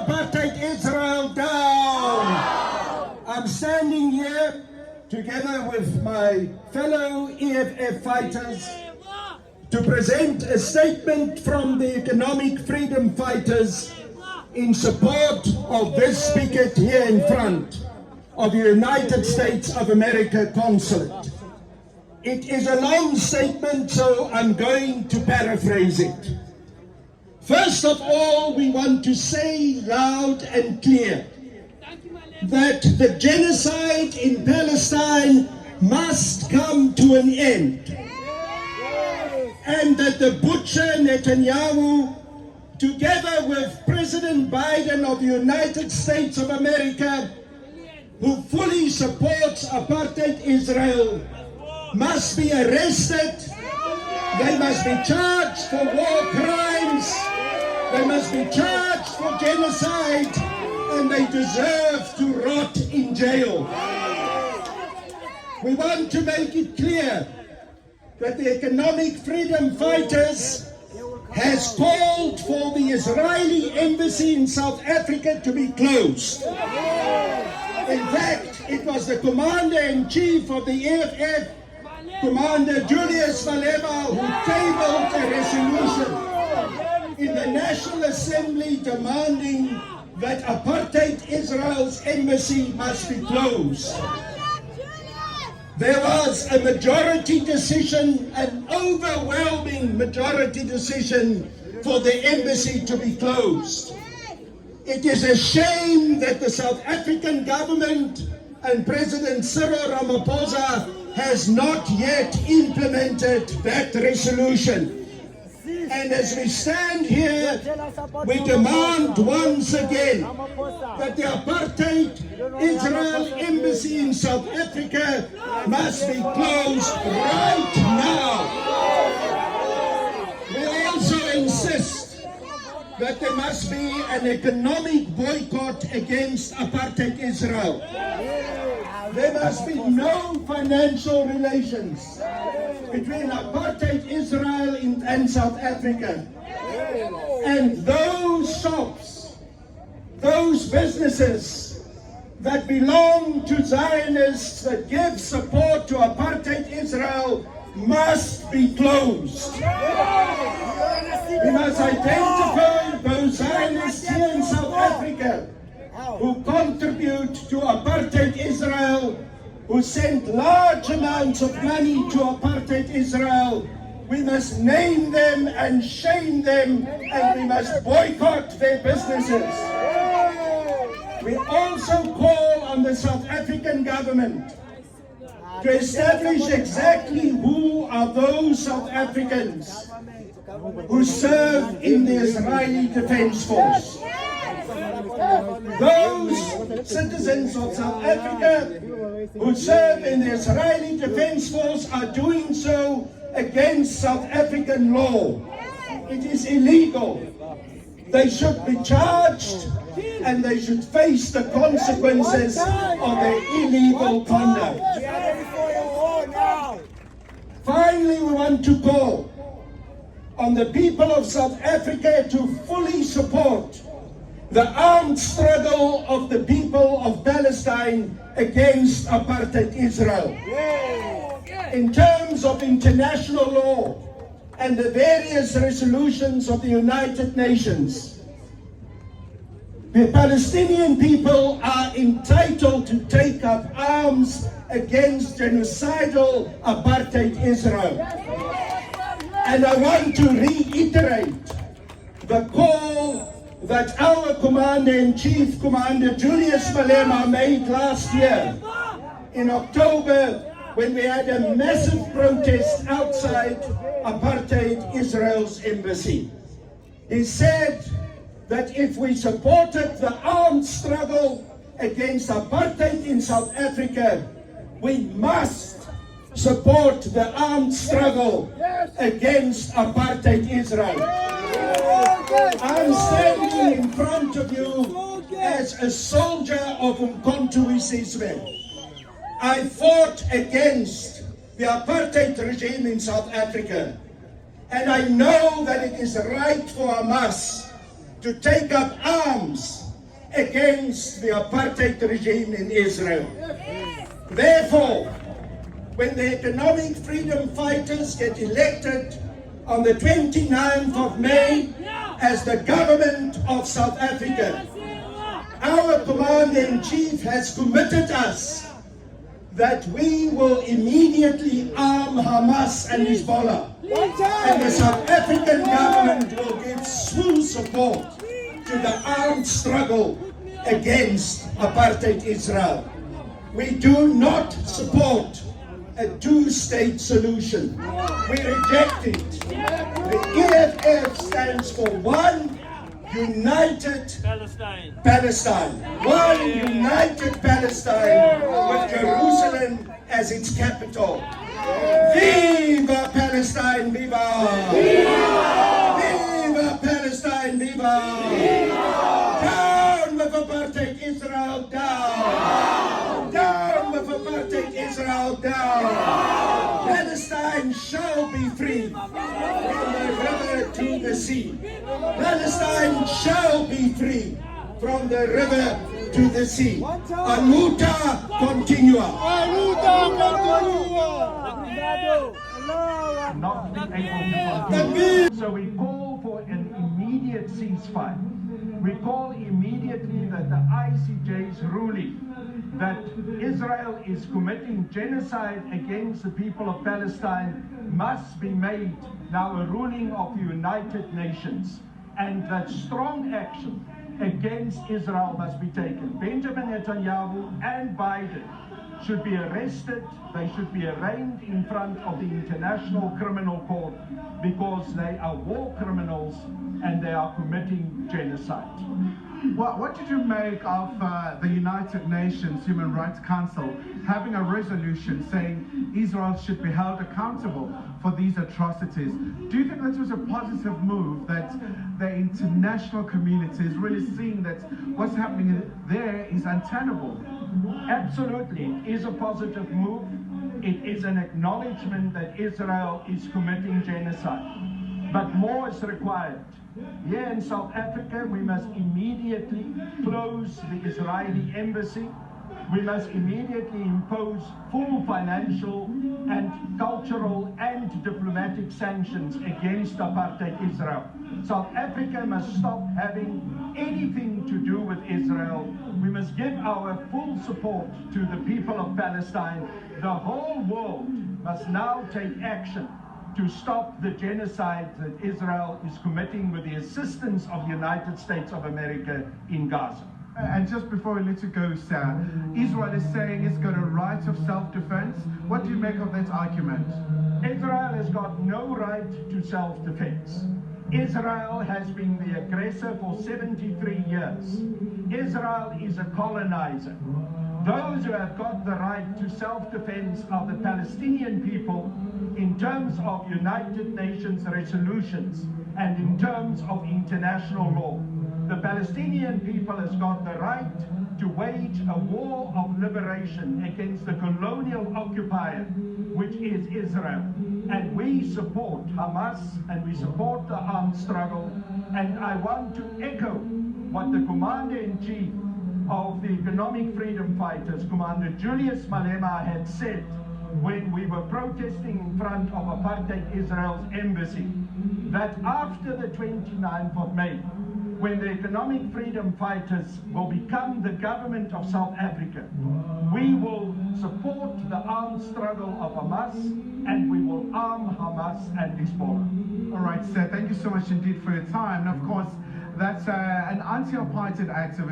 apartheid Israel down! I'm standing here together with my fellow EFF fighters to present a statement from the economic freedom fighters in support of this picket here in front of the United States of America Consulate. It is a long statement, so I'm going to paraphrase it. First of all, we want to say loud and clear that the genocide in Palestine must come to an end, and that the butcher Netanyahu, together with President Biden of the United States of America, who fully supports apartheid Israel, must be arrested. They must be charged for war crimes. They must be charged for genocide, and they deserve to rot in jail. We want to make it clear that the economic freedom fighters has called for the Israeli embassy in South Africa to be closed. In fact, it was the Commander-in-Chief of the EFF, Commander Julius Malema, who tabled a resolution in the National Assembly demanding that apartheid Israel's embassy must be closed. There was a majority decision, an overwhelming majority decision for the embassy to be closed. It is a shame that the South African government and President Cyril Ramaphosa has not yet implemented that resolution. And as we stand here, we demand once again that the apartheid Israel embassy in South Africa must be closed right now. We also insist that there must be an economic boycott against apartheid Israel. There must be no financial relations between apartheid Israel and South Africa. And those shops, those businesses that belong to Zionists that give support to apartheid Israel must be closed. We must identify those Zionists here in South Africa who contribute to apartheid Israel, who send large amounts of money to apartheid Israel. We must name them and shame them, and we must boycott their businesses. We also call on the South African government to establish exactly who are those South Africans who serve in the Israeli Defense Force. Those citizens of South Africa who serve in the Israeli Defense Force are doing so against South African law. It is illegal. They should be charged and they should face the consequences of their illegal conduct. Finally, we want to call on the people of South Africa to fully support the armed struggle of the people of Palestine against apartheid Israel. In terms of international law and the various resolutions of the United Nations, the Palestinian people are entitled to take up arms against genocidal apartheid Israel. And I want to reiterate the call that our Commander-in-Chief, Commander Julius Malema, made last year in October when we had a massive protest outside apartheid Israel's embassy. He said that if we supported the armed struggle against apartheid in South Africa, we must support the armed struggle against apartheid Israel. I'm standing in front of you as a soldier of Umkhonto we Sizwe. I fought against the apartheid regime in South Africa, and I know that it is right for Hamas to take up arms against the apartheid regime in Israel. Therefore, when the economic freedom fighters get elected on the 29th of May as the government of South Africa, our Commander-in-Chief has committed us that we will immediately arm Hamas and Hezbollah. And the South African government will give full support to the armed struggle against apartheid Israel. We do not support a two-state solution. We reject it. The EFF stands for one united Palestine. One united Palestine with Jerusalem as its capital. Viva Palestine, viva! Viva Palestine, viva! Down with apartheid Israel, down! Down with apartheid Israel, down! Palestine shall be free from the river to the sea. Palestine shall be free from the river to the sea. Aluta continua. Not being able to continue. So we call for an immediate ceasefire. We call immediately that the ICJ's ruling that Israel is committing genocide against the people of Palestine must be made now a ruling of the United Nations, and that strong action against Israel must be taken. Benjamin Netanyahu and Biden should be arrested. They should be arraigned in front of the International Criminal Court because they are war criminals and they are committing genocide. Well, what did you make of the United Nations Human Rights Council having a resolution saying Israel should be held accountable for these atrocities? Do you think this was a positive move, that the international community is really seeing that what's happening there is untenable? Absolutely, it is a positive move. It is an acknowledgement that Israel is committing genocide. But more is required. Here in South Africa, we must immediately close the Israeli embassy. We must immediately impose full financial and cultural and diplomatic sanctions against apartheid Israel. South Africa must stop having anything to do with Israel. We must give our full support to the people of Palestine. The whole world must now take action to stop the genocide that Israel is committing with the assistance of the United States of America in Gaza. And just before we let you go, sir, Israel is saying it's got a right of self-defense. What do you make of that argument? Israel has got no right to self-defense. Israel has been the aggressor for 73 years. Israel is a colonizer. Those who have got the right to self-defense are the Palestinian people in terms of United Nations resolutions and in terms of international law. The Palestinian people has got the right to wage a war of liberation against the colonial occupier, which is Israel. And we support Hamas and we support the armed struggle. And I want to echo what the Commander-in-Chief of the Economic Freedom Fighters, Commander Julius Malema, had said when we were protesting in front of apartheid Israel's embassy, that after the 29th of May, when the Economic Freedom Fighters will become the government of South Africa, we will support the armed struggle of Hamas and we will arm Hamas and Hezbollah. All right, sir, thank you so much indeed for your time. And of course, that's an anti-apartheid activist.